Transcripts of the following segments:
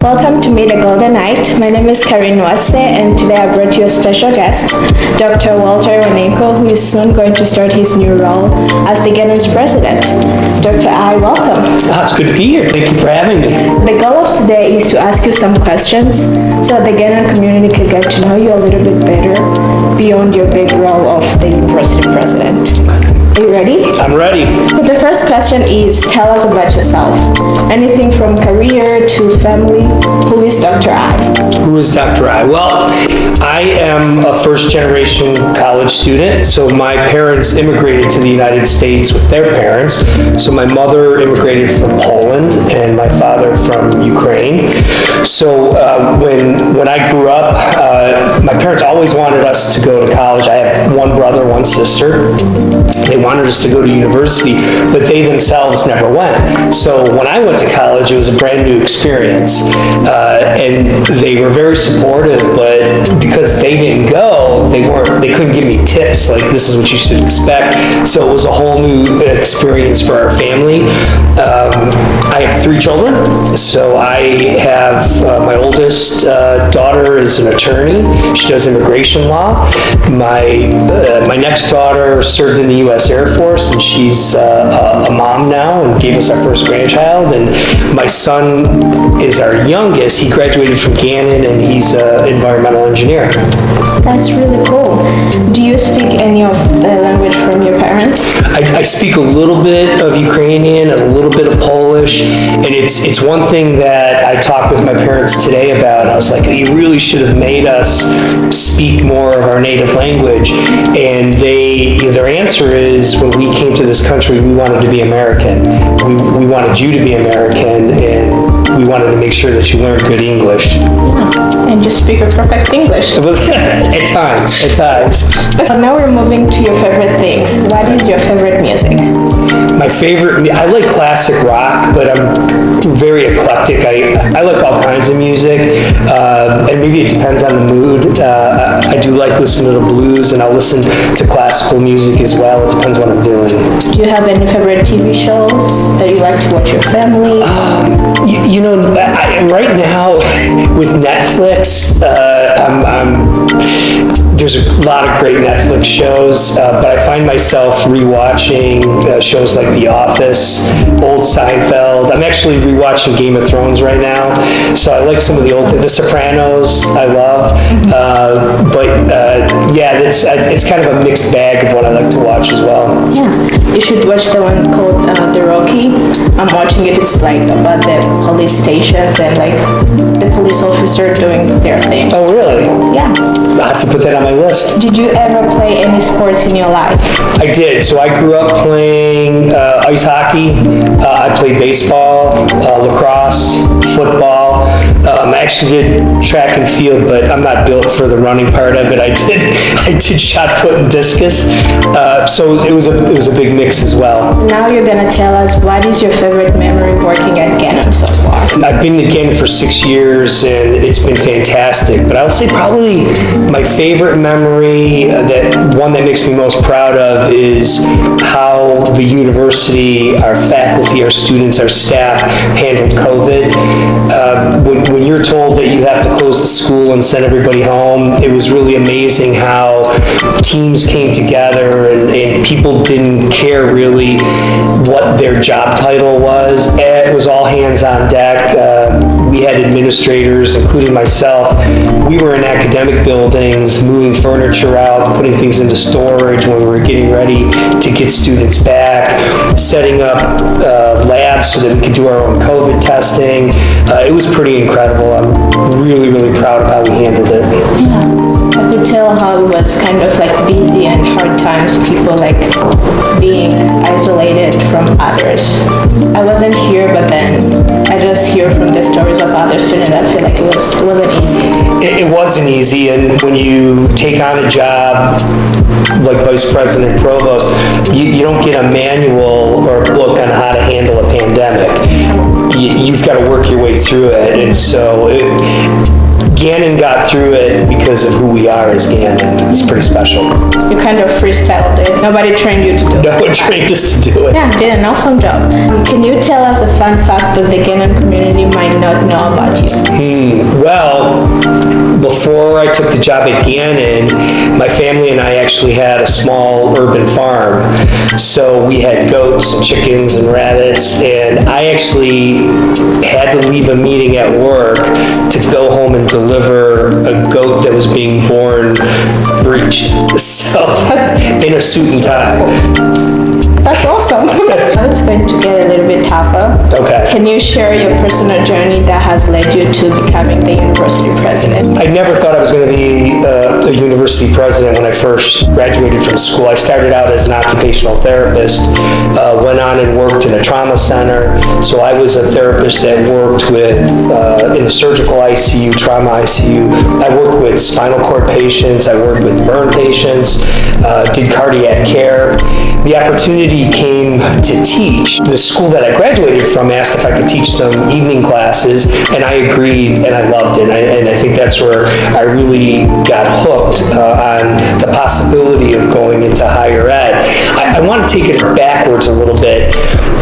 Welcome to Meet the Golden Knight. My name is Carine Uwase, and today I brought you a special guest, Dr. Iwanenko, who is soon going to start his new role as the Gannon's president. Dr. I, welcome. It's good to be here. Thank you for having me. The goal of today is to ask you some questions so the Gannon community can get to know you a little bit better beyond your big role of the university president. Are you ready? I'm ready. So the first question is, tell us about yourself. Anything from career to family. Who is Dr. I? Who is Dr. I? Well, I am a first-generation college student. So my parents immigrated to the United States with their parents. So my mother immigrated from Poland and my father from Ukraine. So when I grew up, my parents always wanted us to go to college. I have one brother, one sister. They wanted us to go to university, but they themselves never went. So when I went to college, it was a brand new experience. And they were very supportive, but because they didn't go, they couldn't give me tips like this is what you should expect. So it was a whole new experience for our family. I have 3 children. So I have my oldest daughter is an attorney. She does immigration law. My next daughter served in the U.S. Air Force, and she's a mom now and gave us our first grandchild. And my son is our youngest. He graduated from Gannon, and he's an environmental engineer. That's really cool. Do you speak any of the language from your parents? I speak a little bit of Ukrainian and a little bit of Polish, and it's one thing that I talked with my parents today about. I was like, you really should have made us speak more of our native language. And their answer is, when we came to this country, we wanted to be American. We wanted you to be American, and we wanted to make sure that you learned good English. Yeah, and you speak a perfect English. At times. But now we're moving to your favorite things. What is your favorite music? My favorite, I like classic rock, but I'm very eclectic. I like all kinds of music, and maybe it depends on the mood. I do like listening to the blues, and I'll listen to classical music as well. It depends what I'm doing. Do you have any favorite TV shows that you like to watch with your family? Right now with Netflix, there's a lot of great Netflix shows, but I find myself rewatching shows like The Office, old Seinfeld. I'm actually rewatching Game of Thrones right now, so I like some of the old, The Sopranos, I love. It's kind of a mixed bag of what I like to watch as well. Yeah, you should watch the one called The Rocky. I'm watching it. It's like about the police stations and like the police officer doing their thing. Oh, really? Yeah. I have to put that on my list. Did you ever play any sports in your life? I did. So I grew up playing ice hockey. I played baseball, lacrosse, football. I actually did track and field, but I'm not built for the running part of it. I did shot put and discus. So it was a big mix as well. Now you're gonna tell us, what is your favorite memory working at Gannon so far? I've been at Gannon for 6 years, and it's been fantastic. But I would say probably my favorite memory, that makes me most proud of, is how the university, our faculty, our students, our staff handled COVID. When you're told that you have to close the school and send everybody home, it was really amazing how teams came together and people didn't care really what their job title was. It was all hands on deck. We had administrators, including myself. We were in academic buildings, moving furniture out, putting things into storage when we were getting ready to get students back, setting up labs so that we could do our own COVID testing. It was pretty incredible. I'm really, really proud of how we handled it. Yeah, I could tell how it was kind of like busy and hard times, people like being isolated from others. I wasn't here, but then I just hear from the stories of other students. I feel like it wasn't easy. It wasn't easy, and when you take on a job like vice president provost, you don't get a manual or a book on how to handle a pandemic. You've got to work your way through it, and so Gannon got through it because of who we are as Gannon. It's pretty special. You kind of freestyled it. Nobody trained you to do it. No one trained us to do it. Yeah, did an awesome job. Can you tell us a fun fact that the Gannon community might not know about you? Well, before I took the job at Gannon, my family and I actually had a small urban farm. So we had goats and chickens and rabbits, and I actually had to leave a meeting at work to go home and deliver a goat that was being born breeched. So, in a suit and tie. That's awesome. Now it's going to get a little bit tougher. Okay. Can you share your personal journey that has led you to becoming the university president? I never thought I was going to be a university president when I first graduated from school. I started out as an occupational therapist, went on and worked in a trauma center. So I was a therapist that worked with, in the surgical ICU, trauma ICU. I worked with spinal cord patients. I worked with burn patients, did cardiac care. The opportunity came to teach. The school that I graduated from asked if I could teach some evening classes, and I agreed, and I loved it. And I think that's where I really got hooked on the possibility of going into higher ed. I want to take it backwards a little bit.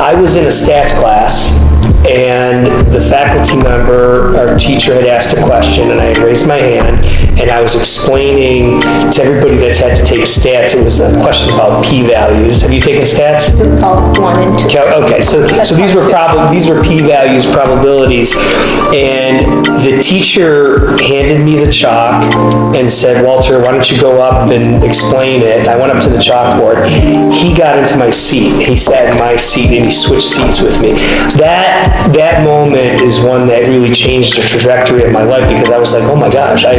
I was in a stats class, and the faculty member, our teacher, had asked a question, and I had raised my hand, and I was explaining to everybody that's had to take stats. It was a question about p-values. Have you taken stats? Calc 1 and 2. Okay, so these were p-values, probabilities, and the teacher handed me the chalk and said, "Walter, why don't you go up and explain it?" I went up to the chalkboard. He got into my seat. He sat in my seat, and he switched seats with me. That moment is one that really changed the trajectory of my life, because I was like, oh my gosh, I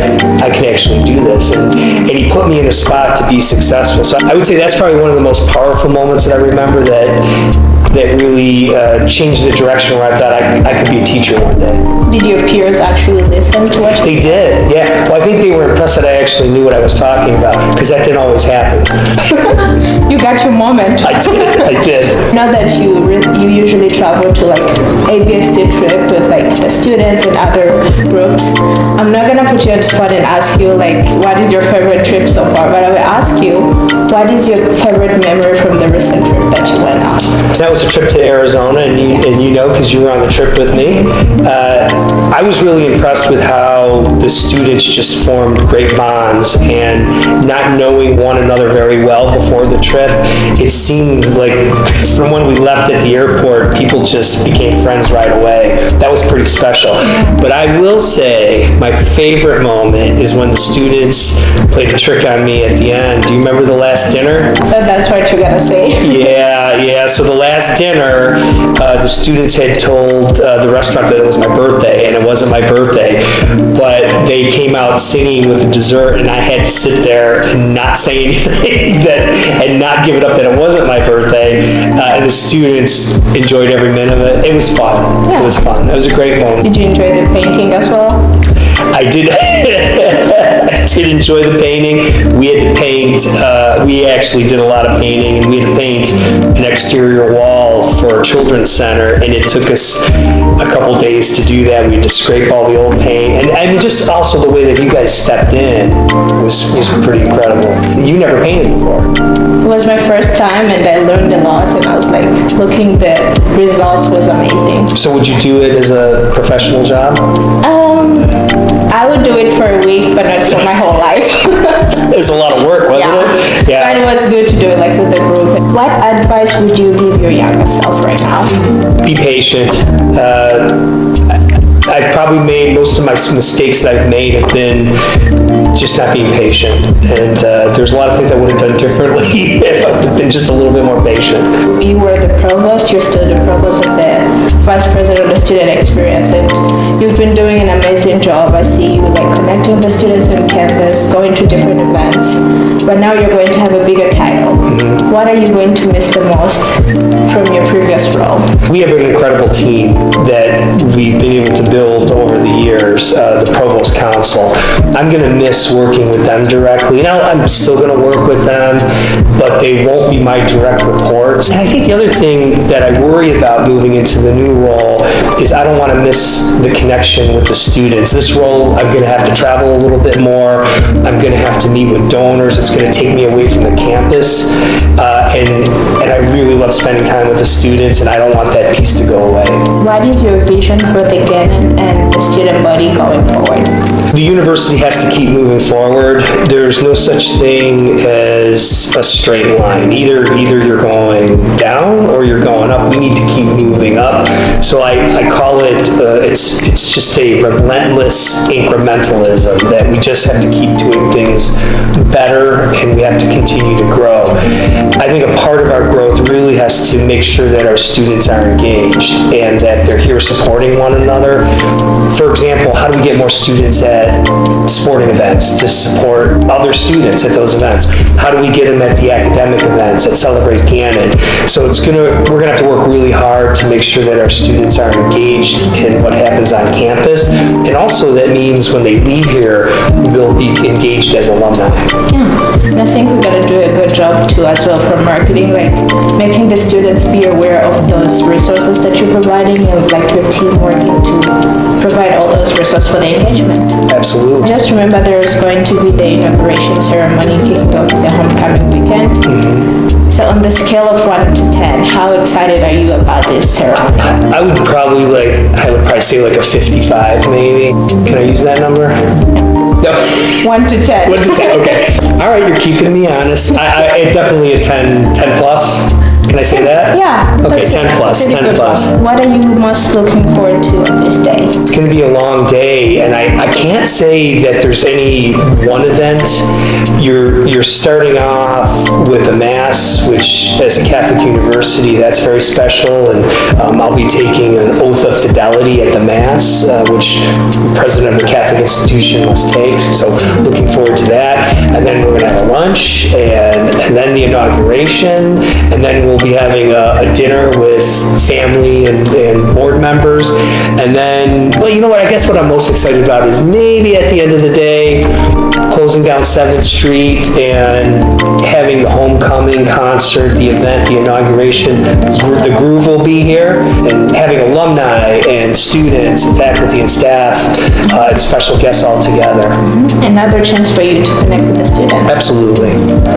can actually do this. And he put me in a spot to be successful. So I would say that's probably one of the most powerful moments that I remember that really changed the direction where I thought I could be a teacher one day. Did your peers actually listen to what you They did, yeah. Well, I think they were impressed that I actually knew what I was talking about, because that didn't always happen. You got your moment. I did. Now that you usually travel to like ABST trip with like the students and other groups, I'm not gonna put you on the spot and ask you like what is your favorite trip so far, but I will ask you what is your favorite memory from the recent trip that you went on? That was a trip to Arizona, and you know, because you were on the trip with me. I was really impressed with how the students just formed great bonds, and not knowing one another very well before the trip, it seemed like from when we left at the airport, people just became friends right away. That was pretty special. But I will say my favorite moment is when the students played a trick on me at the end. Do you remember the last dinner? So that's what you're gonna say. Yeah. So the last dinner, the students had told the restaurant that it was my birthday, and it wasn't my birthday, but they came out singing with the dessert, and I had to sit there and not say anything and not give it up that it wasn't my birthday. And the students enjoyed every minute of it. It was fun. Yeah. It was fun. It was a great moment. Did you enjoy the painting as well? I did. I did enjoy the painting. We had to paint, we actually did a lot of painting, and we had to paint an exterior wall for a children's center, and it took us a couple days to do that. We had to scrape all the old paint, and I mean, just also the way that you guys stepped in was pretty incredible. You never painted before. It was my first time, and I learned a lot, and I was like, looking the results was amazing. So would you do it as a professional job? I would do it for a week, but not for my whole life. It was a lot of work, wasn't it? Yeah. But it was good to do it like with the group. What advice would you give your younger self right now? Be patient. I've probably made most of my mistakes that I've made have been just not being patient. And there's a lot of things I would have done differently if I'd been just a little bit more patient. You were the provost, you're still the provost of the vice president of the student experience, and you've been doing an amazing job. I see you like connecting with the students on campus, going to different events, but now you're going to have a bigger title. Mm-hmm. What are you going to miss the most from your previous role? We have an incredible team that we've been able to build over the years, the Provost Council. I'm going to miss working with them directly. Now, I'm still going to work with them, but they won't be my direct reports. And I think the other thing that I worry about moving into the new role is I don't want to miss the connection with the students. This role, I'm going to have to travel a little bit more. I'm going to have to meet with donors. It's going to take me away from the campus. And I really love spending time with the students, and I don't want that piece to go away. What is your vision for the Gannon and the student body going forward? The university has to keep moving forward. There's no such thing as a straight line. Either you're going down or you're going up. We need to keep moving up. So I call it, it's just a relentless incrementalism that we just have to keep doing things better, and we have to continue to grow. I think a part of our growth really has to make sure that our students are engaged and that they're here supporting one another. For example, how do we get more students at sporting events to support other students at those events? How do we get them at the academic events that celebrate Gannon? So we're gonna have to work really hard to make sure that our students are engaged in what happens on campus. And also that means when they leave here, they'll be engaged as alumni. Yeah, and I think we gotta do a good job too as well for marketing, like making the students be aware of those resources that you're providing and like your team working to provide all those resources for the engagement. Absolutely. Just remember there's going to be the inauguration ceremony kicking off the homecoming weekend. Mm-hmm. So on the scale of 1 to 10, how excited are you about this ceremony? I would probably say like a 55 maybe. Can I use that number? No. 1 to 10. 1 to 10, okay. All right, you're keeping me honest. I definitely a 10 plus. Can I say that? Yeah. Okay, 10 plus, 10 plus. What are you most looking forward to on this day? It's going to be a long day, and I can't say that there's any one event. You're starting off with a mass, which as a Catholic university, that's very special, and I'll be taking an oath of fidelity at the mass, which the president of the Catholic institution must take, so looking forward to that. And then we're going to have a lunch, and then the inauguration, and then we'll be having a dinner with family and board members. And then, well, you know what, I guess what I'm most excited about is maybe at the end of the day, closing down 7th Street and having the homecoming concert, the event, the inauguration. The Groove will be here, and having alumni and students and faculty and staff and special guests all together. Another chance for you to connect with the students. Absolutely.